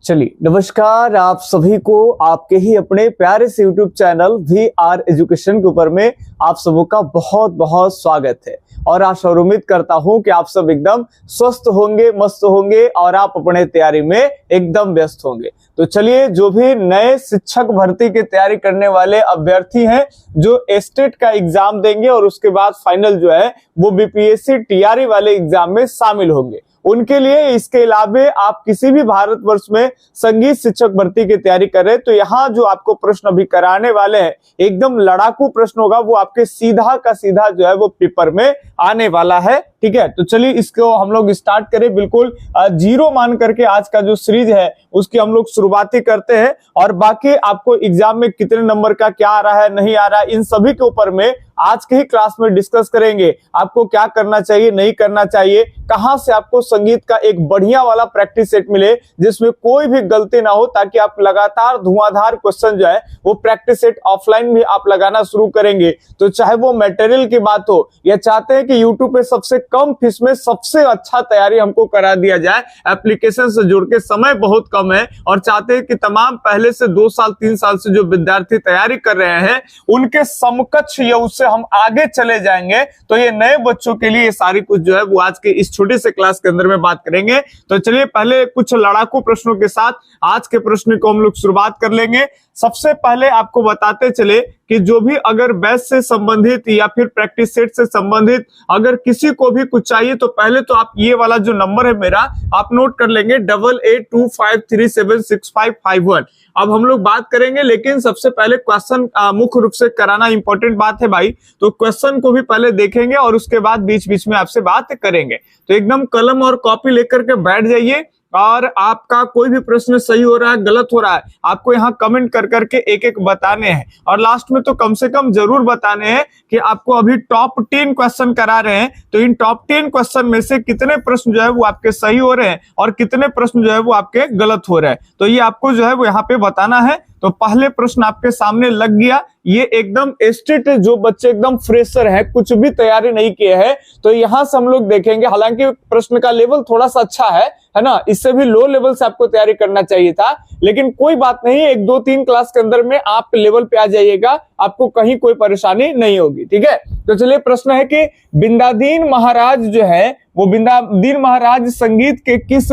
चलिए नमस्कार आप सभी को आपके ही अपने प्यारे से YouTube चैनल VR एजुकेशन के ऊपर में आप सबों का बहुत बहुत स्वागत है। और आशा और उम्मीद करता हूं कि आप सब एकदम स्वस्थ होंगे, मस्त होंगे और आप अपने तैयारी में एकदम व्यस्त होंगे। तो चलिए, जो भी नए शिक्षक भर्ती की तैयारी करने वाले अभ्यर्थी हैं जो स्टेट का एग्जाम देंगे और उसके बाद फाइनल जो है वो बीपीएससी टीआरई वाले एग्जाम में शामिल होंगे, उनके लिए इसके अलावे आप किसी भी भारतवर्ष में संगीत शिक्षक भर्ती की तैयारी कर रहे हैं तो यहाँ जो आपको प्रश्न अभी कराने वाले हैं एकदम लड़ाकू प्रश्न होगा, वो आपके सीधा का सीधा जो है वो पेपर में आने वाला है। ठीक है, तो चलिए इसको हम लोग स्टार्ट करें। बिल्कुल जीरो मान करके आज का जो सीरीज है उसकी हम लोग शुरुआती करते हैं और बाकी आपको एग्जाम में कितने नंबर का क्या आ रहा है नहीं आ रहा है इन सभी के ऊपर में आज के ही क्लास में डिस्कस करेंगे। आपको क्या करना चाहिए, नहीं करना चाहिए, कहां से आपको संगीत का एक बढ़िया वाला प्रैक्टिस सेट मिले जिसमें कोई भी गलती ना हो, ताकि आप लगातार धुआंधार क्वेश्चन जो है वो प्रैक्टिस सेट ऑफलाइन भी आप लगाना शुरू करेंगे। तो चाहे वो मटेरियल की बात हो या चाहते हैं कि यूट्यूब पे सबसे कम फीस में सबसे अच्छा तैयारी हमको करा दिया जाए, एप्लीकेशन से जुड़ के समय बहुत कम है और चाहते हैं कि तमाम पहले से 2 साल 3 साल से जो विद्यार्थी तैयारी कर रहे हैं उनके समकक्ष या उससे हम आगे चले जाएंगे, तो ये नए बच्चों के लिए ये सारी कुछ जो है वो आज के इस छोटे से क्लास के अंदर में बात करेंगे। तो चलिए पहले कुछ लड़ाकू प्रश्नों के साथ आज के प्रश्न को हम लोग शुरुआत कर लेंगे। सबसे पहले आपको बताते चले कि जो भी अगर बैच से संबंधित या फिर प्रैक्टिस सेट से संबंधित अगर किसी को भी कुछ चाहिए तो पहले तो आप ये वाला जो नंबर है मेरा आप नोट कर लेंगे 8825376551। अब हम लोग बात करेंगे, लेकिन सबसे पहले क्वेश्चन मुख्य रूप से कराना इंपॉर्टेंट बात है भाई, तो क्वेश्चन को भी पहले देखेंगे और उसके बाद बीच बीच में आपसे बात करेंगे। तो एकदम कलम और कॉपी लेकर के बैठ जाइए और आपका कोई भी प्रश्न सही हो रहा है गलत हो रहा है आपको यहाँ कमेंट कर करके एक एक बताने हैं और लास्ट में तो कम से कम जरूर बताने हैं कि आपको अभी टॉप 10 क्वेश्चन करा रहे हैं तो इन टॉप 10 क्वेश्चन में से कितने प्रश्न जो है वो आपके सही हो रहे हैं और कितने प्रश्न जो है वो आपके गलत हो रहे हैं, तो ये आपको जो है वो यहाँ पे बताना है। तो पहले प्रश्न आपके सामने लग गया, ये एकदम स्ट्रेट, जो बच्चे एकदम फ्रेशर है कुछ भी तैयारी नहीं किए हैं तो यहां से हम लोग देखेंगे। हालांकि प्रश्न का लेवल थोड़ा सा अच्छा है ना, इससे भी लो लेवल से आपको तैयारी करना चाहिए था, लेकिन कोई बात नहीं, 1 2 3 क्लास के अंदर में आप लेवल पे आ जाइएगा, आपको कहीं कोई परेशानी नहीं होगी। ठीक है, तो चलिए प्रश्न है कि बिंदादीन महाराज जो है वो बिंदादीन महाराज संगीत के किस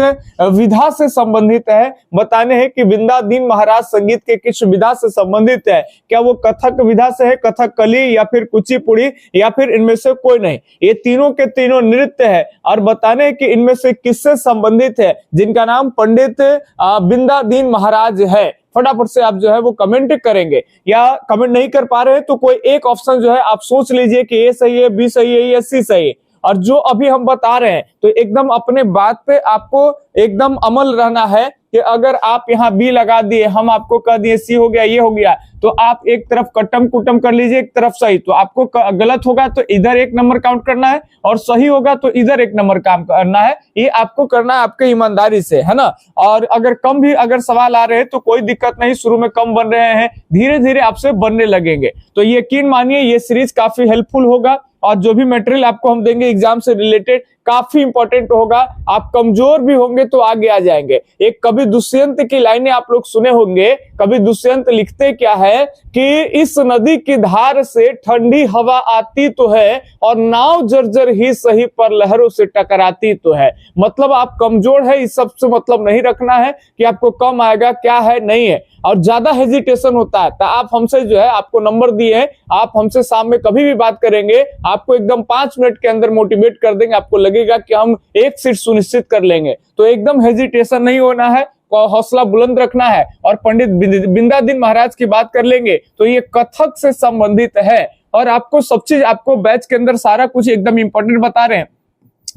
विधा से संबंधित है। बताने हैं कि बिंदादीन महाराज संगीत के किस विधा से संबंधित है, क्या वो कथक विधा से है, कथकली या फिर कुचिपुड़ी या फिर इनमें से कोई नहीं, ये तीनों के तीनों नृत्य है। और बताने हैं कि इनमें से किससे संबंधित है, जिनका नाम पंडित बिंदादीन महाराज है। फटाफट से आप जो है वो कमेंट करेंगे, या कमेंट नहीं कर पा रहे हैं तो कोई एक ऑप्शन जो है आप सोच लीजिए कि ए सही है, बी सही है या सी सही है। और जो अभी हम बता रहे हैं तो एकदम अपने बात पे आपको एकदम अमल रहना है कि अगर आप यहाँ बी लगा दिए, हम आपको कह दिए सी हो गया, ये हो गया, तो आप एक तरफ कटम कुटम कर लीजिए, एक तरफ सही, तो आपको गलत होगा तो इधर 1 नंबर काउंट करना है और सही होगा तो इधर 1 नंबर काम करना है। ये आपको करना है आपके ईमानदारी से, है ना। और अगर कम भी अगर सवाल आ रहे हैं तो कोई दिक्कत नहीं, शुरू में कम बन रहे हैं, धीरे धीरे आपसे बनने लगेंगे। तो यकीन मानिए ये सीरीज काफी हेल्पफुल होगा और जो भी मटेरियल आपको हम देंगे एग्जाम से रिलेटेड काफी इंपॉर्टेंट होगा। आप कमजोर भी होंगे तो आगे आ जाएंगे। एक कवि दुष्यंत की लाइनें आप लोग सुने होंगे। कवि दुष्यंत लिखते क्या है कि इस नदी की धार से ठंडी हवा आती तो है और नाव जर्जर ही सही पर लहरों से टकराती तो है। मतलब आप कमजोर है, इस सब से मतलब नहीं रखना है कि आपको कम आएगा, क्या है नहीं है, और ज्यादा हेजिटेशन होता है तो आप हमसे जो है आपको नंबर दिए हैं, आप हमसे शाम में कभी भी बात करेंगे, आपको एकदम 5 मिनट के अंदर मोटिवेट कर देंगे, आपको लगेगा कि हम एक सीट सुनिश्चित कर लेंगे। तो एकदम हेजिटेशन नहीं होना है, हौसला बुलंद रखना है। और पंडित बिंदादीन महाराज की बात कर लेंगे तो ये कथक से संबंधित है और आपको सब चीज आपको बैच के अंदर सारा कुछ एकदम इंपॉर्टेंट बता रहे हैं।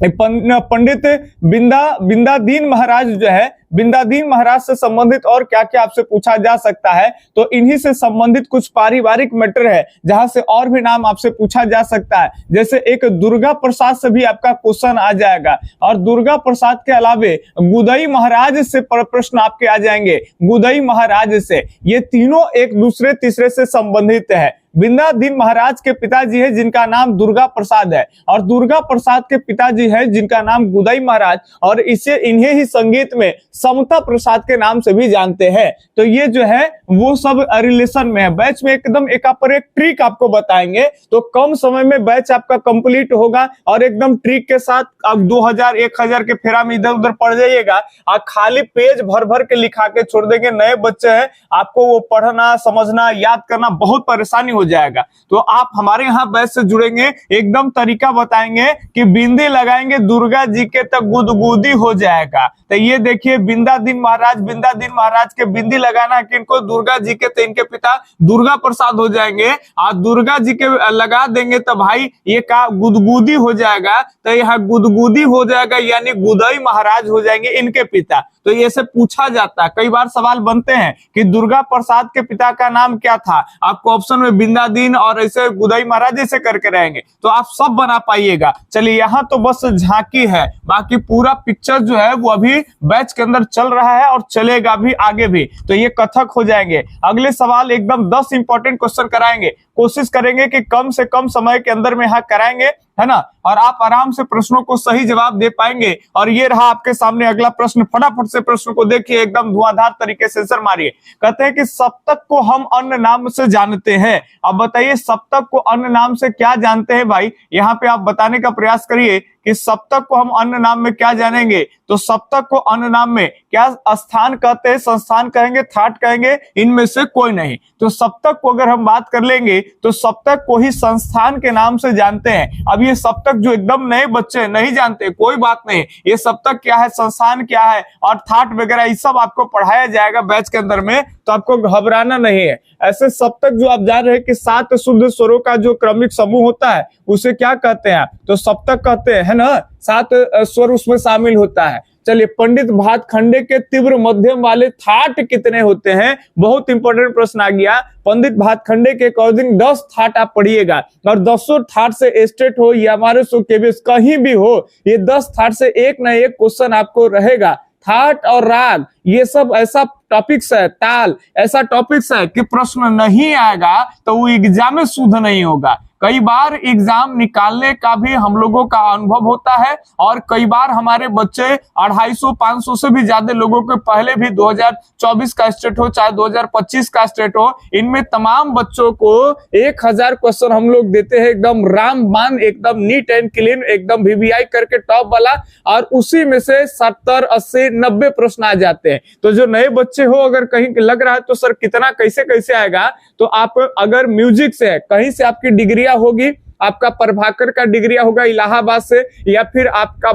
पंडित बिंदादीन महाराज जो है, बिंदादीन महाराज से संबंधित और क्या क्या आपसे पूछा जा सकता है, तो इन्हीं से संबंधित कुछ पारिवारिक मैटर है जहां से और भी नाम आपसे पूछा जा सकता है। जैसे एक दुर्गा प्रसाद से भी आपका क्वेश्चन आ जाएगा और दुर्गा प्रसाद के अलावे गुदई महाराज से प्रश्न आपके आ जाएंगे, गुदई महाराज से। ये तीनों एक दूसरे तीसरे से संबंधित है। बिंदादीन महाराज के पिताजी है जिनका नाम दुर्गा प्रसाद है, और दुर्गा प्रसाद के पिताजी है जिनका नाम गुदई महाराज, और इसे इन्हें ही संगीत में समता प्रसाद के नाम से भी जानते हैं। तो ये जो है वो सब रिलेशन में है। बैच में एकदम एक पर एक ट्रिक आपको बताएंगे, तो कम समय में बैच आपका कंप्लीट होगा और एकदम ट्रिक के साथ अब 2000 1000 के फेरा में इधर उधर पढ़ जाइएगा, और खाली पेज भर भर के लिखा के छोड़ देंगे। नए बच्चे हैं, आपको वो पढ़ना समझना याद करना बहुत परेशानी हो जाएगा। तो आप हमारे यहाँ बैच से जुड़ेंगे, एकदम तरीका बताएंगे कि बिंदी लगाएंगे दुर्गा जी के तक गुदगुदी हो जाएगा। तो ये देखिए बिंदादीन महाराज के बिंदी लगाना किनको, दुर्गा जी के, तो इनके पिता दुर्गा प्रसाद हो जाएंगे, और दुर्गा जी के लगा देंगे तो भाई ये का गुदगुदी हो जाएगा। तो यहाँ गुदगुदी हो जाएगा यानी गुदई महाराज हो जाएंगे इनके पिता। तो ये से पूछा जाता है, कई बार सवाल बनते हैं कि दुर्गा प्रसाद के पिता का नाम क्या था, आपको ऑप्शन में बिंदादीन और ऐसे गुदई महाराज ऐसे करके रहेंगे, तो आप सब बना पाइएगा। चलिए यहाँ तो बस झांकी है, बाकी पूरा पिक्चर जो है वो अभी बैच के अंदर चल रहा है और चलेगा भी आगे भी। तो ये कथक हो जाएंगे। अगले सवाल एकदम 10 इंपॉर्टेंट क्वेश्चन कराएंगे, कोशिश करेंगे कि कम से कम समय के अंदर में यहाँ कराएंगे, है ना, और आप आराम से प्रश्नों को सही जवाब दे पाएंगे। और ये रहा आपके सामने अगला प्रश्न, फटाफट से प्रश्न को देखिए, एकदम धुआंधार तरीके से आंसर मारिए। कहते हैं कि सप्तक को हम अन्य नाम से जानते हैं। अब बताइए सप्तक को अन्य नाम से क्या जानते हैं भाई, यहाँ पे आप बताने का प्रयास करिए कि सप्तक को हम अन्य नाम में क्या जानेंगे। तो सप्तक को अन्य नाम में क्या स्थान कहते हैं, संस्थान कहेंगे, थाट कहेंगे, इनमें से कोई नहीं। तो सप्तक को अगर हम बात कर लेंगे तो सप्तक को ही संस्थान के नाम से जानते हैं। अब ये सप्तक जो एकदम नए बच्चे नहीं जानते, कोई बात नहीं, ये सप्तक क्या है, संस्थान क्या है और थाट वगैरह ये सब आपको पढ़ाया जाएगा बैच के अंदर में, तो आपको घबराना नहीं है। ऐसे सप्तक जो आप जान रहे हैं कि 7 शुद्ध स्वरों का जो क्रमिक समूह होता है उसे क्या कहते हैं, तो सप्तक कहते हैं, है ना, 7 स्वर उसमें शामिल होता है। चलिए पंडित भातखंडे के तीव्र मध्यम वाले थाट कितने होते हैं, बहुत इंपॉर्टेंट प्रश्न आ गया। पंडित भातखंडे के अकॉर्डिंग 10 थाट आप पढ़िएगा, और 10 थाट से स्टेट हो या हमारे सो केबीएस कहीं भी हो, ये 10 थाट से एक न एक क्वेश्चन आपको रहेगा। थाट और राग ये सब ऐसा टॉपिक्स है, ताल ऐसा टॉपिक्स है कि प्रश्न नहीं आएगा तो वो एग्जाम में शुद्ध नहीं होगा। कई बार एग्जाम निकालने का भी हम लोगों का अनुभव होता है, और कई बार हमारे बच्चे 250-500 से भी ज्यादा लोगों के पहले भी 2024 का स्टेट हो चाहे 2025 का स्टेट हो, इनमें तमाम बच्चों को 1000 क्वेश्चन हम लोग देते हैं, एकदम रामबाण, एकदम नीट एंड क्लीन, एकदम वीवीआई करके टॉप वाला, और उसी में से 70, 80, 90 प्रश्न आ जाते हैं। तो जो नए बच्चे हो, अगर कहीं लग रहा है तो सर कितना कैसे आएगा, तो आप अगर म्यूजिक से है, कहीं से आपकी डिग्री होगी, आपका प्रभाकर का डिग्री होगा इलाहाबाद से, या फिर आपका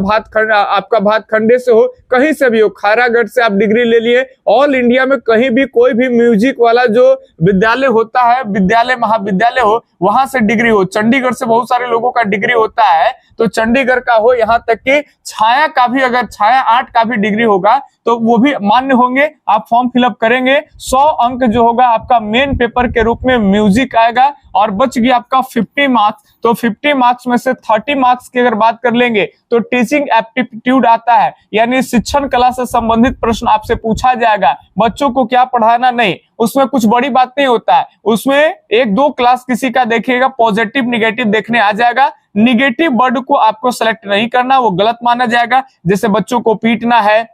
भातखंडे से हो, कहीं से भी हो, खारागढ़ से आप डिग्री ले लिए, ऑल इंडिया में कहीं भी कोई भी म्यूजिक वाला जो विद्यालय होता है, विद्यालय महाविद्यालय हो, वहां से डिग्री हो, चंडीगढ़ से बहुत सारे लोगों का डिग्री होता है, तो चंडीगढ़ का हो, यहाँ तक कि छाया का भी, अगर छाया आर्ट का भी डिग्री होगा तो वो भी मान्य होंगे। आप फॉर्म फिलअप करेंगे, 100 अंक जो होगा आपका मेन पेपर के रूप में म्यूजिक आएगा, और बच गया आपका 50 मार्क्स। तो 50 मार्क्स में से 30 मार्क्स की अगर बात कर लेंगे तो टीचिंग एप्टीट्यूड आता है, यानी शिक्षण कला से संबंधित प्रश्न आपसे पूछा जाएगा। बच्चों को क्या पढ़ाना, नहीं, उसमें कुछ बड़ी बात नहीं होता है, उसमें 1-2 क्लास किसी का देखिएगा, पॉजिटिव निगेटिव देखने आ जाएगा। निगेटिव वर्ड को आपको सेलेक्ट नहीं करना, वो गलत माना जाएगा। जैसे बच्चों को पीटना है,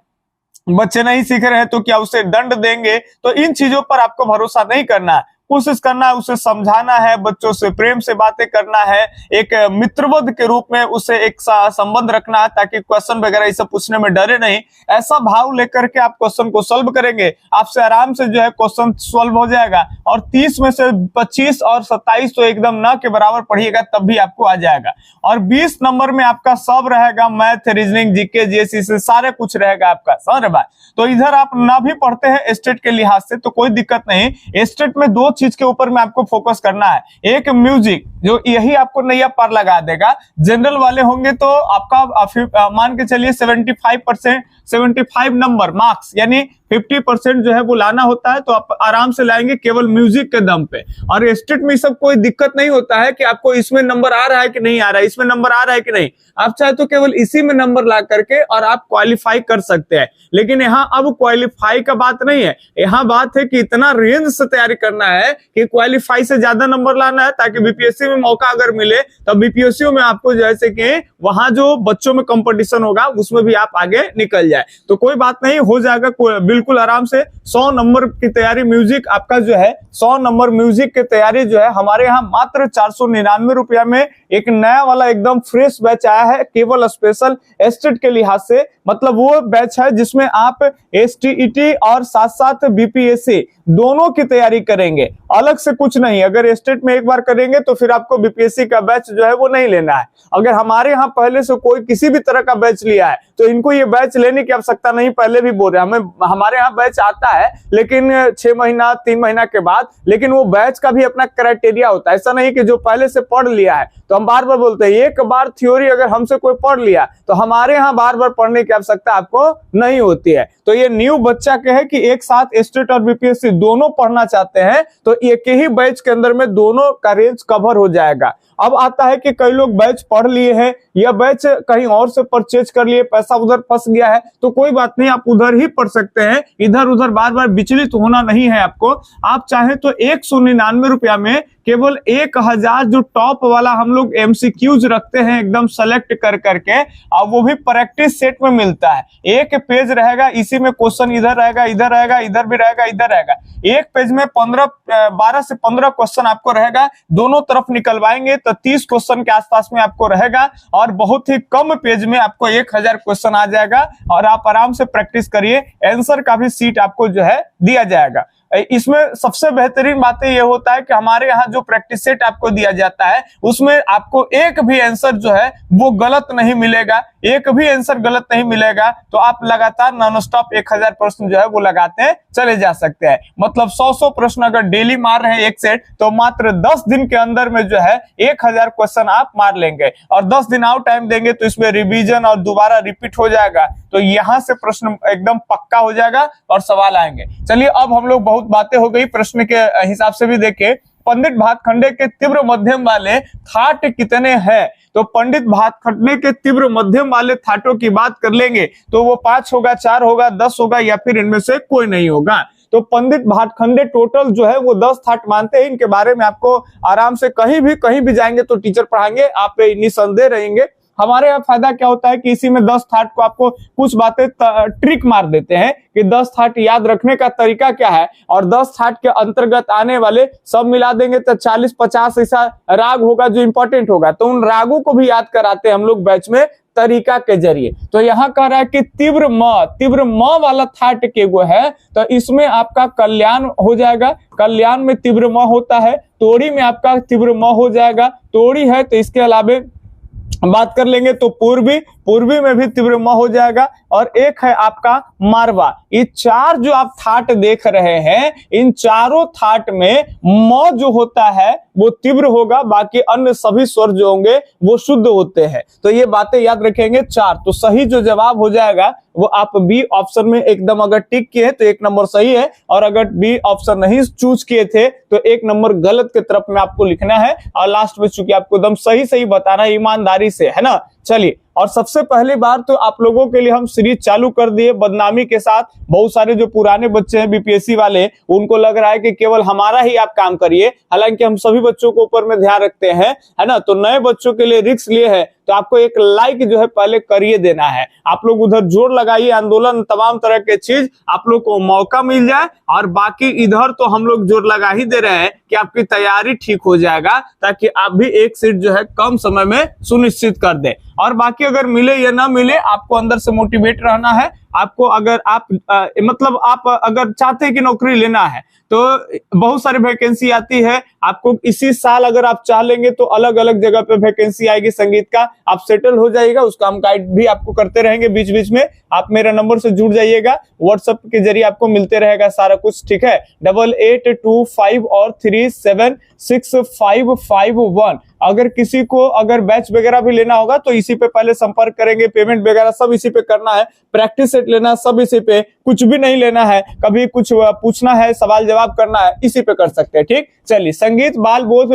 बच्चे नहीं सीख रहे हैं तो क्या उसे दंड देंगे, तो इन चीजों पर आपको भरोसा नहीं करना है। कोशिश करना है, उसे समझाना है, बच्चों से प्रेम से बातें करना है, एक मित्रवत के रूप में उसे एक संबंध रखना है, ताकि क्वेश्चन वगैरह ये सब पूछने में डरे नहीं। ऐसा भाव लेकर के आप क्वेश्चन को सॉल्व करेंगे, आपसे आराम से जो है क्वेश्चन सॉल्व हो जाएगा। और 30 में से 25 और 27 तो एकदम न के बराबर पढ़िएगा, तब भी आपको आ जाएगा। और 20 नंबर में आपका सब रहेगा, मैथ, रीजनिंग, जीके, जीएसई से सारे कुछ रहेगा आपका, समझ रहे बात। तो इधर आप ना भी पढ़ते हैं स्टेट के लिहाज से तो कोई दिक्कत नहीं। स्टेट में 2 चीज के ऊपर में आपको फोकस करना है, एक म्यूजिक, जो यही आपको नैया पार लगा देगा। जनरल वाले होंगे तो आपका मान के चलिए 75% 75 नंबर मार्क्स, यानी 50% जो है वो लाना होता है, तो आप आराम से लाएंगे केवल म्यूजिक के दम पे। और स्टेट में सब कोई दिक्कत नहीं होता है कि आपको इसमें नंबर आ रहा है कि नहीं आ रहा है, इसमें नंबर आ रहा है कि नहीं, आप चाहे तो केवल इसी में नंबर ला करके और आप क्वालिफाई कर सकते हैं। लेकिन यहाँ अब क्वालिफाई का बात नहीं है, यहाँ बात है कि इतना रेंज से तैयारी करना है कि क्वालिफाई से ज्यादा नंबर लाना है, ताकि बीपीएससी में मौका अगर मिले तो बीपीएससी में आपको जैसे कि वहां जो बच्चों में कंपटीशन होगा उसमें भी आप आगे निकल जाए। तो कोई बात नहीं, हो जाएगा बिल्कुल आराम से। 100 नंबर की तैयारी म्यूजिक आपका जो है 100 नंबर म्यूजिक की तैयारी जो है हमारे यहाँ मात्र 499 रुपया में एक नया वाला एकदम फ्रेश बैच आया है, केवल स्पेशल स्टेट के लिहाज से। मतलब वो बैच है जिसमें आप एसटीईटी और साथ साथ बीपीएससी दोनों की तैयारी करेंगे, अलग से कुछ नहीं। अगर स्टेट में एक बार करेंगे तो फिर आपको बीपीएससी का बैच जो है वो नहीं लेना है। अगर हमारे यहाँ पहले से कोई किसी भी तरह का बैच लिया है तो इनको ये बैच लेने की आवश्यकता नहीं। पहले भी बोल रहे हैं, हमारे यहाँ बैच आता है लेकिन 6 महीना 3 महीना के बाद, लेकिन वो बैच का भी अपना क्राइटेरिया होता है। ऐसा नहीं कि जो पहले से पढ़ लिया है, तो हम बार बार बोलते हैं एक बार थ्योरी अगर हमसे कोई पढ़ लिया तो हमारे यहाँ बार बार पढ़ने की आवश्यकता आपको नहीं होती है। तो ये न्यू बच्चा के है कि एक साथ स्टेट और बीपीएससी दोनों पढ़ना चाहते हैं तो एक ही बैच के अंदर में दोनों का रेंज कवर हो जाएगा। अब आता है कि कई लोग बैच पढ़ लिए हैं या बैच कहीं और से परचेज कर लिए, पैसा उधर फंस गया है, तो कोई बात नहीं, आप उधर ही पढ़ सकते हैं। इधर उधर बार बार विचलित होना नहीं है आपको। आप चाहे तो 199 रुपया में केवल 1000 जो टॉप वाला हम लोग एमसीक्यूज रखते हैं एकदम सेलेक्ट कर करके, और वो भी प्रैक्टिस सेट में मिलता है। एक पेज रहेगा, इसी में क्वेश्चन इधर रहेगा, इधर रहेगा, इधर भी रहेगा, इधर रहेगा। एक पेज में 12 से 15 क्वेश्चन आपको रहेगा, दोनों तरफ निकलवाएंगे तो 30 क्वेश्चन के आसपास में आपको रहेगा, और बहुत ही कम पेज में आपको 1000 क्वेश्चन आ जाएगा और आप आराम से प्रैक्टिस करिए। आंसर का भी सीट आपको जो है दिया जाएगा। इसमें सबसे बेहतरीन बातें ये होता है कि हमारे यहाँ जो प्रैक्टिस सेट आपको दिया जाता है उसमें आपको एक भी आंसर जो है वो गलत नहीं मिलेगा, एक भी आंसर गलत नहीं मिलेगा। तो आप लगातार नॉन स्टॉप 1000 प्रश्न जो है वो लगाते चले जा सकते हैं। मतलब 100 प्रश्न अगर डेली मार रहे हैं एक सेट, तो मात्र 10 दिन के अंदर में जो है 1000 क्वेश्चन आप मार लेंगे। और 10 दिन और टाइम देंगे तो इसमें रिवीजन और दोबारा रिपीट हो जाएगा, तो यहाँ से प्रश्न एकदम पक्का हो जाएगा और सवाल आएंगे। चलिए अब हम लोग बहुत बातें हो गई, प्रश्न के हिसाब से भी देखें। पंडित भातखंडे के तीव्र मध्यम वाले थाट कितने हैं? तो पंडित भातखंडे के तीव्र मध्यम वाले थाटों की बात कर लेंगे तो वो 5 होगा, 4 होगा, 10 होगा, या फिर इनमें से कोई नहीं होगा। तो पंडित भातखंडे टोटल जो है वो 10 थाट मानते हैं। इनके बारे में आपको आराम से कहीं भी जाएंगे तो टीचर पढ़ाएंगे, आप निसंदेह रहेंगे। हमारे यहाँ फायदा क्या होता है कि इसी में 10 थाट को आपको कुछ बातें ट्रिक मार देते हैं कि 10 थाट याद रखने का तरीका क्या है, और 10 थाट के अंतर्गत आने वाले सब मिला देंगे तो 40-50 ऐसा राग होगा जो इंपॉर्टेंट होगा। तो उन रागों को भी याद कराते हैं हम लोग बैच में तरीका के जरिए। तो यहाँ कह रहा है कि तीव्र म वाला थाट के वो है, तो इसमें आपका कल्याण हो जाएगा। कल्याण में तीव्र म होता है, तोड़ी में आपका तीव्र म हो जाएगा, तोड़ी है तो इसके अलावे बात कर लेंगे तो पूर्वी में भी तीव्र म हो जाएगा, और एक है आपका मारवा। ये 4 जो आप थाट देख रहे हैं, इन चारों थाट में म जो होता है वो तीव्र होगा, बाकी अन्य सभी स्वर जो होंगे वो शुद्ध होते हैं। तो ये बातें याद रखेंगे 4। तो सही जो जवाब हो जाएगा वो आप बी ऑप्शन में एकदम अगर टिक किए तो 1 नंबर सही है, और अगर बी ऑप्शन नहीं चूज किए थे तो 1 नंबर गलत की तरफ में आपको लिखना है, और लास्ट में चूंकि आपको एकदम सही बताना है ईमानदारी से, है ना। चलिए, और सबसे पहली बार तो आप लोगों के लिए हम सीरीज चालू कर दिए बदनामी के साथ। बहुत सारे जो पुराने बच्चे हैं बीपीएससी वाले, उनको लग रहा है कि केवल हमारा ही आप काम करिए, हालांकि हम सभी बच्चों को ऊपर में ध्यान रखते हैं, है ना। तो नए बच्चों के लिए रिस्क लिए है तो आपको एक लाइक जो है पहले करिए देना है। आप लोग उधर जोर लगाइए, आंदोलन तमाम तरह के चीज आप लोग को मौका मिल जाए, और बाकी इधर तो हम लोग जोर लगा ही दे रहे हैं कि आपकी तैयारी ठीक हो जाएगा, ताकि आप भी एक सीट जो है कम समय में सुनिश्चित कर दे। और बाकी अगर मिले या ना मिले, आपको अंदर से मोटिवेट रहना है। आपको अगर आप मतलब आप अगर चाहते हैं कि नौकरी लेना है तो बहुत सारी वैकेंसी आती है आपको। इसी साल अगर आप चाह लेंगे तो अलग अलग जगह पे वैकेंसी आएगी संगीत का, आप सेटल हो जाइएगा। उसका हम गाइड भी आपको करते रहेंगे बीच बीच में। आप मेरा नंबर से जुड़ जाइएगा, व्हाट्सएप के जरिए आपको मिलते रहेगा सारा कुछ, ठीक है। 8825 और 376551। अगर किसी को अगर बैच वगैरह भी लेना होगा तो इसी पे पहले संपर्क करेंगे। पेमेंट वगैरह सब इसी पे करना है, प्रैक्टिस सेट लेना सब इसी पे, कुछ भी नहीं लेना है। कभी कुछ पूछना है, सवाल जवाब करना है, इसी पे कर सकते हैं, ठीक। चलिए, संगीत बाल बोध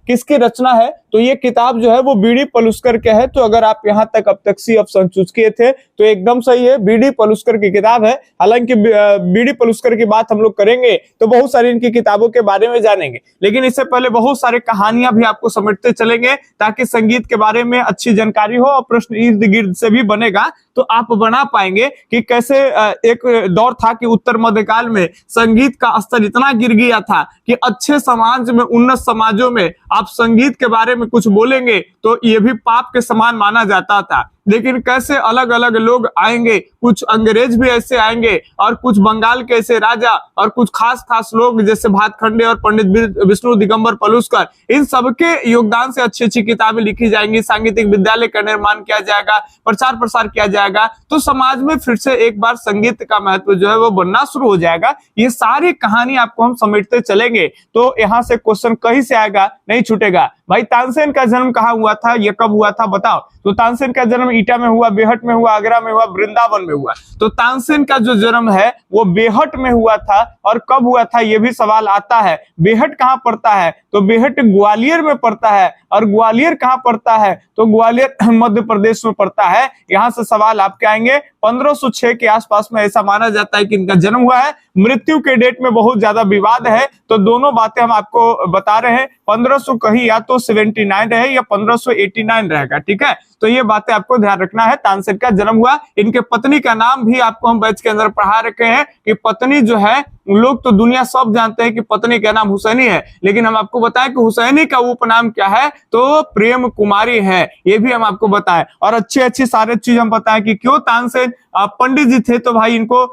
किसकी रचना है? तो ये किताब जो है वो बीडी पलुस्कर के है। तो अगर आप यहाँ तक अब तक सी ऑप्शन चूज किए थे तो एकदम सही है, बीडी पलुस्कर की किताब है। हालांकि बीडी पलुस्कर की बात हम लोग करेंगे तो बहुत सारी इनकी किताबों के बारे में जानेंगे, लेकिन इससे पहले बहुत सारे कहानियां भी आपको समेटते चलेंगे ताकि संगीत के बारे में अच्छी जानकारी हो और प्रश्न इर्द गिर्द से भी बनेगा तो आप बना पाएंगे कि कैसे एक दौर था कि उत्तर मध्यकाल में संगीत का स्तर इतना गिर गया था कि अच्छे समाज में, उन्नत समाजों में आप संगीत के बारे में कुछ बोलेंगे तो ये भी पाप के समान माना जाता था। लेकिन कैसे अलग अलग लोग आएंगे, कुछ अंग्रेज भी ऐसे आएंगे और कुछ बंगाल के ऐसे राजा और कुछ खास खास लोग जैसे भातखंडे और पंडित विष्णु दिगंबर पलुस्कर, इन सबके योगदान से अच्छी अच्छी किताबें लिखी जाएंगी। सांगीतिक विद्यालय का निर्माण किया जाएगा, प्रचार प्रसार किया जाएगा, तो समाज में फिर से एक बार संगीत का महत्व जो है वो बनना शुरू हो जाएगा। ये सारी कहानी आपको हम समेटते चलेंगे तो यहाँ से क्वेश्चन कहीं से आएगा, नहीं छूटेगा। भाई तानसेन का जन्म कहाँ हुआ था, ये कब हुआ था बताओ? तो तानसेन का जन्म ईटा में हुआ, बेहट में हुआ, आगरा में हुआ, वृंदावन में हुआ। तो तानसेन का जो जन्म है वो बेहट में हुआ था। और कब हुआ था ये भी सवाल आता है। बेहट कहाँ पड़ता है? तो बेहट ग्वालियर में पड़ता है। और ग्वालियर कहाँ पड़ता है? तो ग्वालियर मध्य प्रदेश में पड़ता है। यहाँ से सवाल आपके आएंगे। 1506 के आसपास में ऐसा माना जाता है कि इनका जन्म हुआ है। मृत्यु के डेट में बहुत ज्यादा विवाद है, तो दोनों बातें हम आपको बता रहे हैं। 1500 कहीं या तो 79 रहे या 1589 रहेगा, ठीक है। तो ये बातें आपको ध्यान रखना है। तानसेन का जन्म हुआ। इनके पत्नी का नाम भी आपको हम बैच के अंदर पढ़ा रखे हैं कि पत्नी जो है, लोग तो दुनिया सब जानते हैं कि पत्नी का नाम हुसैनी है, लेकिन हम आपको बताएं कि हुसैनी का उपनाम क्या है, तो प्रेम कुमारी है। ये भी हम आपको बताएं और अच्छी अच्छी सारे चीज हम बताएं कि क्यों तानसेन पंडित जी थे तो भाई इनको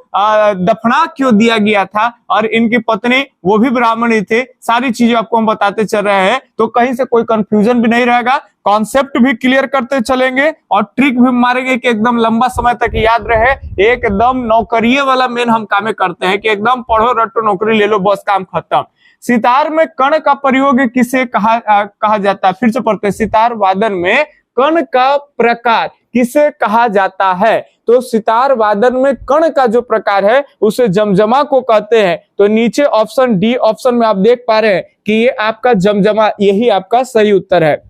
दफना क्यों दिया गया था, और इनकी पत्नी वो भी ब्राह्मणी थे। सारी चीजें आपको हम बताते चल रहे हैं तो कहीं से कोई कंफ्यूजन भी नहीं रहेगा। कॉन्सेप्ट भी क्लियर करते चलेंगे और ट्रिक भी मारेंगे कि एकदम लंबा समय तक याद रहे। एकदम नौकरिये वाला मेन हम काम करते हैं कि एकदम पढ़ो रटो नौकरी ले लो बस काम खत्म। सितार में कर्ण का प्रयोग किसे कहा जाता है? फिर से पढ़ते हैं। सितार वादन में कर्ण का प्रकार किसे कहा जाता है? तो सितार वादन में कर्ण का जो प्रकार है उसे जमजमा को कहते हैं। तो नीचे ऑप्शन डी ऑप्शन में आप देख पा रहे हैं कि ये आपका जमजमा, यही आपका सही उत्तर है।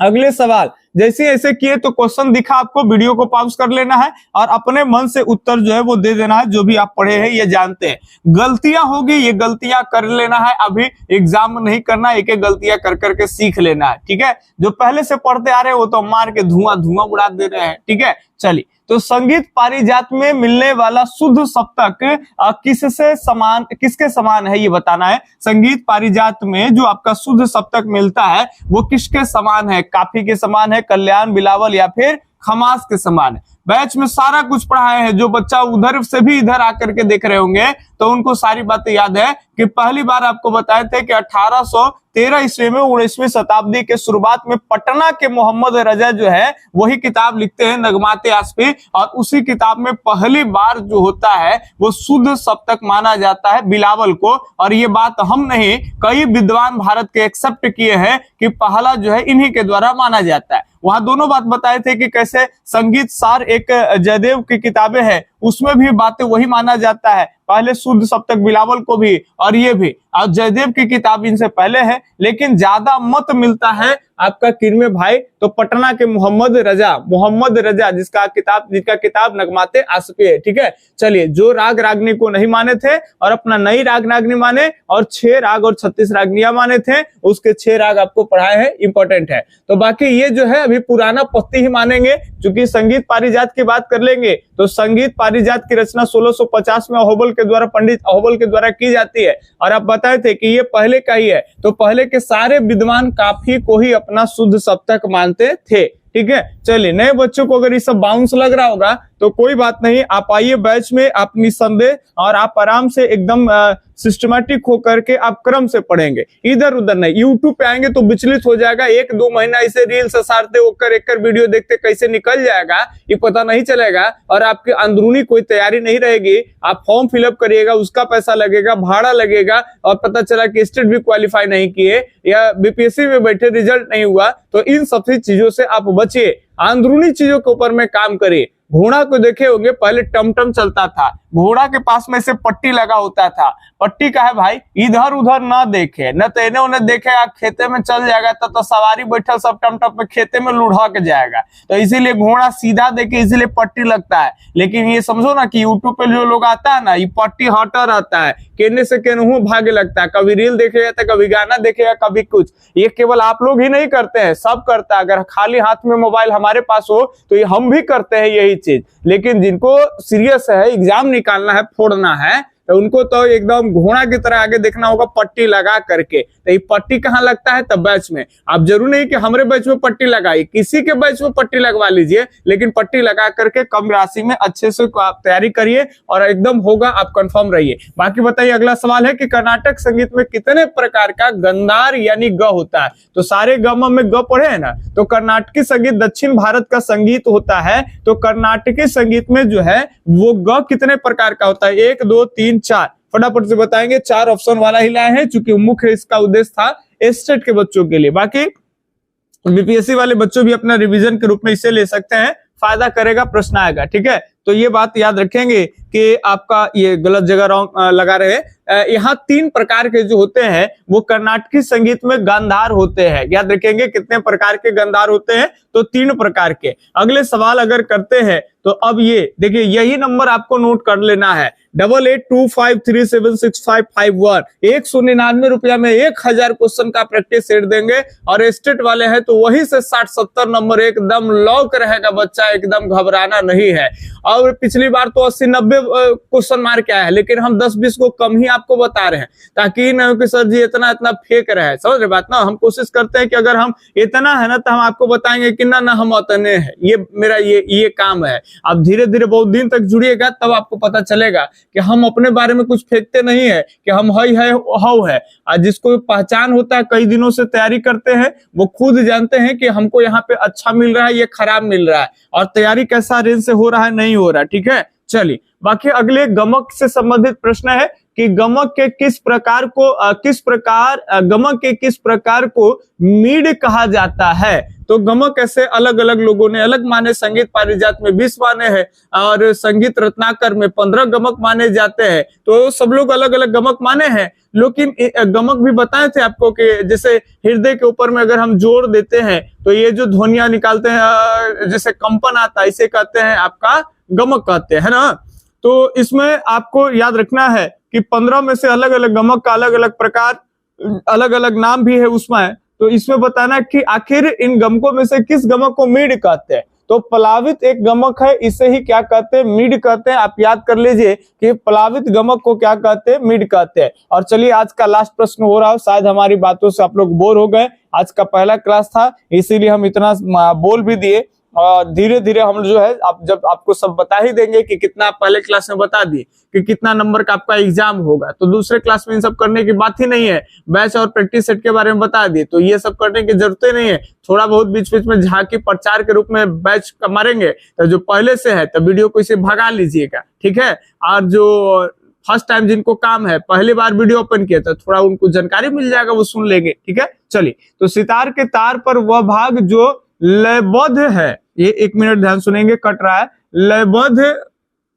अगले सवाल जैसे ऐसे किए तो क्वेश्चन दिखा आपको, वीडियो को पॉज कर लेना है और अपने मन से उत्तर जो है वो दे देना है। जो भी आप पढ़े हैं ये जानते हैं। गलतियां होगी, ये गलतियां कर लेना है, अभी एग्जाम नहीं करना, एक एक गलतियां कर करके सीख लेना है, ठीक है। जो पहले से पढ़ते आ रहे हैं वो तो मार के धुआं धुआं उड़ा दे रहे हैं, ठीक है। चलिए, तो संगीत पारिजात में मिलने वाला शुद्ध सप्तक किसके समान है ये बताना है। संगीत पारिजात में जो आपका शुद्ध सप्तक मिलता है वो किसके समान है? काफी के समान है, कल्याण, बिलावल या फिर खमास के समान है। बैच में सारा कुछ पढ़ाए हैं। जो बच्चा उधर से भी इधर आकर के देख रहे होंगे तो उनको सारी बातें याद है कि पहली बार आपको बताए थे कि 1813 ईस्वी में 19वीं शताब्दी के शुरुआत में पटना के मोहम्मद रजा जो है वही किताब लिखते हैं नगमाते आसफी, और उसी किताब में पहली बार जो होता है वो शुद्ध सप्तक माना जाता है बिलावल को। और ये बात हम नहीं, कई विद्वान भारत के एक्सेप्ट किए हैं कि पहला जो है इन्हीं के द्वारा माना जाता है। वहां दोनों बात बताए थे कि कैसे संगीत सार एक जयदेव की किताबें हैं, उसमें भी बातें वही माना जाता है। पहले शुद्ध सप्तक बिलावल को भी और ये भी, और जयदेव की किताब इनसे पहले है, लेकिन ज्यादा मत मिलता है आपका किनमें भाई? तो पटना के मोहम्मद रजा जिसका किताब नगमाते आसफी है, ठीक है। चलिए, जो राग रागनी को नहीं माने थे और अपना नई राग रागनी माने और 6 राग और 36 रागनियां माने थे, उसके 6 राग आपको पढ़ाए हैं, इंपॉर्टेंट है। तो बाकी ये जो है अभी पुराना पत्ती ही मानेंगे, क्योंकि संगीत पारिजात की बात कर लेंगे तो संगीत पारिजात की रचना 1650 में अहोबल के द्वारा, पंडित अहोबल के द्वारा की जाती है। और आप बताए थे कि ये पहले का ही है, तो पहले के सारे विद्वान काफी को ही अपना शुद्ध सप्तक मानते थे, ठीक है। चलिए, नए बच्चों को अगर ये सब बाउंस लग रहा होगा तो कोई बात नहीं, आप आइए बैच में, आप निसंदेह और आप आराम से एकदम सिस्टमैटिक होकर के आप क्रम से पढ़ेंगे, इधर उधर नहीं। यूट्यूब पे आएंगे तो विचलित हो जाएगा, 1-2 महीना इसे रील्स सारते होकर एक वीडियो देखते कैसे निकल जाएगा ये पता नहीं चलेगा, और आपके अंदरूनी कोई तैयारी नहीं रहेगी। आप फॉर्म फिलअप करिएगा, उसका पैसा लगेगा, भाड़ा लगेगा, और पता चला कि स्टेट भी क्वालिफाई नहीं किए या बीपीएससी में बैठे रिजल्ट नहीं हुआ। तो इन सभी चीजों से आप बचिए, अंदरूनी चीजों के ऊपर में काम करिए। घोड़ा को देखे होंगे, पहले टमटम चलता था, घोड़ा के पास में से पट्टी लगा होता था। पट्टी का है भाई, इधर उधर ना देखे, न तो इन्हें उन्हें देखे, खेते में चल जाएगा तो सवारी बैठा सब टमटम पे खेते में लुढ़क जाएगा। तो इसीलिए घोड़ा सीधा देखे, इसीलिए पट्टी लगता है। लेकिन ये समझो ना कि यूट्यूब पे जो लोग आता है ना, ये पट्टी हटा रहता है, केने से केनहू भागे लगता है, कभी रील देखेगा तो कभी गाना देखेगा, कभी कुछ। ये केवल आप लोग ही नहीं करते हैं, सब करता है। अगर खाली हाथ में मोबाइल हमारे पास हो तो ये हम भी करते हैं यही चीज। लेकिन जिनको सीरियस है, एग्जाम निकालना है, फोड़ना है, तो उनको तो एकदम घोड़ा की तरह आगे देखना होगा, पट्टी लगा करके। तो ये पट्टी कहाँ लगता है? तब बैच में। आप जरूर नहीं कि हमारे बैच में पट्टी लगाई, किसी के बैच में पट्टी लगवा लीजिए, लेकिन पट्टी लगा करके कम राशि में अच्छे से आप तैयारी करिए और एकदम होगा, आप कंफर्म रहिए। बाकी बताइए, अगला सवाल है कि कर्नाटक संगीत में कितने प्रकार का गंधार यानी ग होता है? तो सारे गम में ग पढ़े हैं ना। तो कर्नाटकी संगीत दक्षिण भारत का संगीत होता है, तो कर्नाटकी संगीत में जो है वो ग कितने प्रकार का होता है? 1, 2, 3, 4 फटाफट से बताएंगे। 4 ऑप्शन वाला ही लाए हैं, चूंकि मुख्य इसका उद्देश्य था स्टेट के बच्चों के लिए। बाकी बीपीएससी वाले बच्चों भी अपना रिवीजन के रूप में इसे ले सकते हैं, फायदा करेगा, प्रश्न आएगा। ठीक है, तो ये बात याद रखेंगे कि आपका ये गलत जगह रॉन्ग लगा रहे। यहाँ 3 प्रकार के जो होते हैं वो कर्नाटकी संगीत में गांधार होते हैं। याद रखेंगे कितने प्रकार के गांधार होते हैं? तो 3 प्रकार के। अगले सवाल अगर करते हैं तो अब ये देखिए, यही नंबर आपको नोट कर लेना है, 8825376551। 199 रुपया में 1000 क्वेश्चन का प्रैक्टिस सेट देंगे, और स्टेट वाले हैं तो वही से 60-70 नंबर एकदम लॉक रहेगा बच्चा, एकदम घबराना नहीं है। और पिछली बार तो 80-90 क्वेश्चन मार्क आया है, लेकिन हम 10-20 को कम ही आपको बता रहे हैं, ताकि न कि सर जी इतना फेक रहे। समझ रहे बात ना? हम कोशिश करते हैं कि अगर हम इतना है ना तो हम आपको बताएंगे कि ना हम उतने हैं। ये मेरा ये काम है। आप धीरे धीरे बहुत दिन तक जुड़िएगा, तब आपको पता चलेगा कि हम अपने बारे में कुछ फेंकते नहीं है कि हम हाउ है। जिसको पहचान होता है, कई दिनों से तैयारी करते हैं, वो खुद जानते हैं कि हमको यहाँ पे अच्छा मिल रहा है, ये खराब मिल रहा है, और तैयारी कैसा रेंज से हो रहा है, नहीं हो रहा। ठीक है, चलिए बाकी अगले गमक से संबंधित प्रश्न है कि गमक के किस प्रकार को मीड कहा जाता है? तो गमक ऐसे अलग अलग लोगों ने अलग माने। संगीत पारिजात में 20 माने हैं, और संगीत रत्नाकर में 15 गमक माने जाते हैं। तो सब लोग अलग अलग गमक माने हैं, लेकिन गमक भी बताए थे आपको कि जैसे हृदय के ऊपर में अगर हम जोर देते हैं तो ये जो ध्वनियां निकालते हैं, जैसे कंपन आता है, इसे कहते हैं आपका गमक कहते हैं ना। तो इसमें आपको याद रखना है कि 15 में से अलग अलग गमक का अलग अलग प्रकार, अलग अलग नाम भी है उसमें। तो इसमें बताना कि आखिर इन गमकों में से किस गमक को मीड कहते हैं। तो प्लावित एक गमक है, इसे ही क्या कहते हैं? मीड कहते हैं। आप याद कर लीजिए कि प्लावित गमक को क्या कहते हैं? मीड कहते हैं। और चलिए आज का लास्ट प्रश्न हो रहा है, शायद हमारी बातों से आप लोग बोर हो गए। आज का पहला क्लास था, इसीलिए हम इतना बोल भी दिए, और धीरे धीरे हम जो है जब आपको सब बता ही देंगे कि कितना पहले क्लास में बता दिए कि कितना नंबर का आपका एग्जाम होगा, तो दूसरे क्लास में इन सब करने की बात ही नहीं है। बैच और प्रैक्टिस सेट के बारे में बता दिए, तो ये सब करने की जरूरत ही नहीं है। थोड़ा बहुत बीच बीच में झांकी प्रचार के रूप में बैच मारेंगे, तो जो पहले से है तो वीडियो को इसे भगा लीजिएगा। ठीक है, और जो फर्स्ट टाइम जिनको काम है, पहली बार वीडियो ओपन किया था, थोड़ा उनको जानकारी मिल जाएगा, वो सुन लेंगे। ठीक है, चलिए। तो सितार के तार पर वह भाग जो लयबद्ध है, ये 1 मिनट ध्यान सुनेंगे, कट रहा है। लयबद्ध,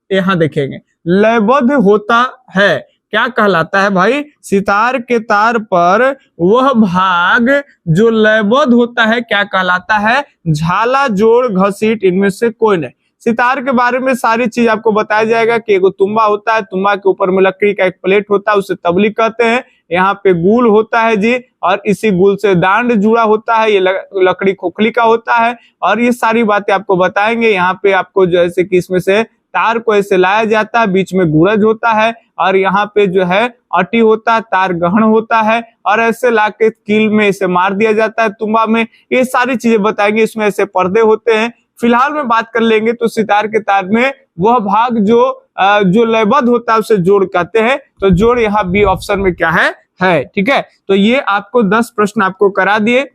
यहां देखेंगे, लयबद्ध होता है, क्या कहलाता है भाई? सितार के तार पर वह भाग जो लयबद्ध होता है क्या कहलाता है? झाला, जोड़, घसीट, इनमें से कोई नहीं। सितार के बारे में सारी चीज आपको बताया जाएगा कि एगो तुम्बा होता है, तुम्बा के ऊपर में लकड़ी का एक प्लेट होता है, उसे तबली कहते हैं। यहाँ पे गुल होता है जी, और इसी गुल से दांड जुड़ा होता है, ये लकड़ी खोखली का होता है, और ये सारी बातें आपको बताएंगे। यहाँ पे आपको जैसे कि इसमें से तार को ऐसे लाया जाता है, बीच में गुरज होता है, और यहाँ पे जो है अटी होता है, तार गहन होता है, और ऐसे लाके कील में इसे मार दिया जाता है तुम्बा में। ये सारी चीजें बताएंगे। इसमें ऐसे पर्दे होते हैं, फिलहाल में बात कर लेंगे तो सितार के तार में वह भाग जो लयबद्ध होता है उसे जोड़ कहते हैं। तो जोड़ यहाँ बी ऑप्शन में क्या है। ठीक है, तो ये आपको 10 प्रश्न आपको करा दिए।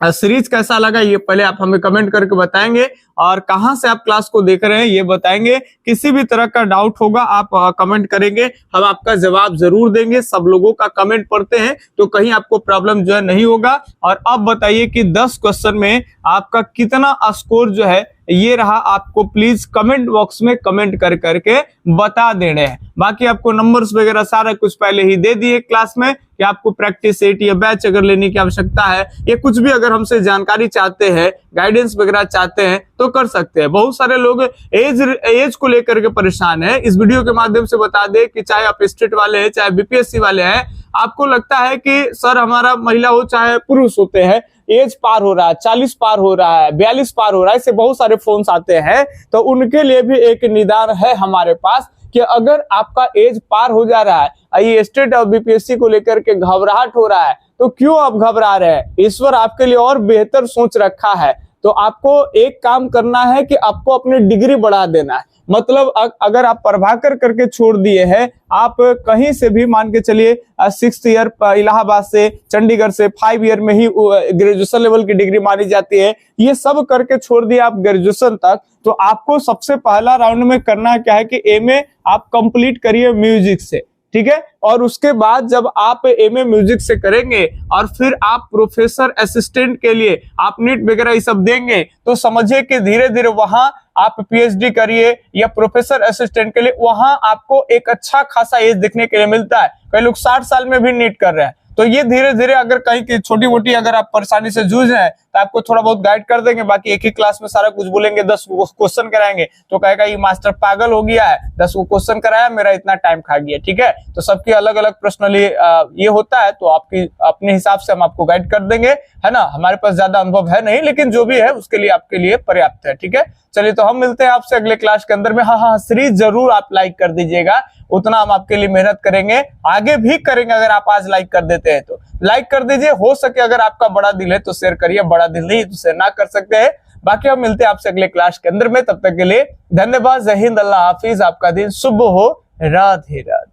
सीरीज कैसा लगा ये पहले आप हमें कमेंट करके बताएंगे, और कहां से आप क्लास को देख रहे हैं ये बताएंगे। किसी भी तरह का डाउट होगा आप कमेंट करेंगे, हम आपका जवाब जरूर देंगे। सब लोगों का कमेंट पढ़ते हैं तो कहीं आपको प्रॉब्लम जो है नहीं होगा। और अब बताइए कि 10 क्वेश्चन में आपका कितना स्कोर जो है ये रहा, आपको प्लीज कमेंट बॉक्स में कमेंट कर करके बता देने हैं। बाकी आपको नंबर्स वगैरह सारा कुछ पहले ही दे दिए क्लास में कि आपको प्रैक्टिस सेट या बैच अगर लेने की आवश्यकता है या कुछ भी अगर हमसे जानकारी चाहते हैं, गाइडेंस वगैरह चाहते हैं तो कर सकते हैं। बहुत सारे लोग एज को लेकर के परेशान है। इस वीडियो के माध्यम से बता दे कि चाहे आप स्टेट वाले हैं चाहे बीपीएससी वाले हैं, आपको लगता है कि सर हमारा महिला हो चाहे पुरुष होते हैं, एज पार हो रहा है, 40 पार हो रहा है, 42 पार हो रहा है, इससे बहुत सारे फोन्स आते हैं। तो उनके लिए भी एक निदान है हमारे पास कि अगर आपका एज पार हो जा रहा है, ये स्टेट और बीपीएससी को लेकर के घबराहट हो रहा है, तो क्यों आप घबरा रहे हैं? ईश्वर आपके लिए और बेहतर सोच रखा है। तो आपको एक काम करना है कि आपको अपनी डिग्री बढ़ा देना है। मतलब अगर आप प्रभाकर करके छोड़ दिए हैं, आप कहीं से भी मान के चलिए 6th ईयर इलाहाबाद से, चंडीगढ़ से 5 ईयर में ही ग्रेजुएशन लेवल की डिग्री मानी जाती है, ये सब करके छोड़ दिए आप ग्रेजुएशन तक, तो आपको सबसे पहला राउंड में करना क्या है कि एमए आप कंप्लीट करिए म्यूजिक से। ठीक है, और उसके बाद जब आप एमए म्यूजिक से करेंगे और फिर आप प्रोफेसर असिस्टेंट के लिए आप नीट वगैरह ये सब देंगे, तो समझिए कि धीरे धीरे वहां आप पीएचडी करिए या प्रोफेसर असिस्टेंट के लिए वहां आपको एक अच्छा खासा एज देखने के लिए मिलता है। कई लोग 60 साल में भी नीट कर रहे हैं। तो ये धीरे धीरे अगर कहीं की छोटी मोटी अगर आप परेशानी से जूझ रहे हैं तो आपको थोड़ा बहुत गाइड कर देंगे। बाकी एक ही क्लास में सारा कुछ बोलेंगे, 10 क्वेश्चन कराएंगे तो कहेगा ये मास्टर पागल हो गया है, 10 क्वेश्चन कराया मेरा इतना टाइम खा गया। ठीक है, तो सबकी अलग अलग पर्सनली ये होता है, तो आपकी अपने हिसाब से हम आपको गाइड कर देंगे, है ना। हमारे पास ज्यादा अनुभव है नहीं, लेकिन जो भी है उसके लिए आपके लिए पर्याप्त है। ठीक है, चलिए तो हम मिलते हैं आपसे अगले क्लास के अंदर में। हाँ, सीरीज जरूर आप लाइक कर दीजिएगा, उतना हम आपके लिए मेहनत करेंगे, आगे भी करेंगे। अगर आप आज लाइक कर देते हैं तो लाइक कर दीजिए, हो सके अगर आपका बड़ा दिल है तो शेयर करिए, बड़ा दिल नहीं तो शेयर ना कर सकते हैं। बाकी हम मिलते हैं आपसे अगले क्लास के अंदर में, तब तक के लिए धन्यवाद। जय हिंद, अल्लाह हाफिज, आपका दिन शुभ हो, राधे राधे।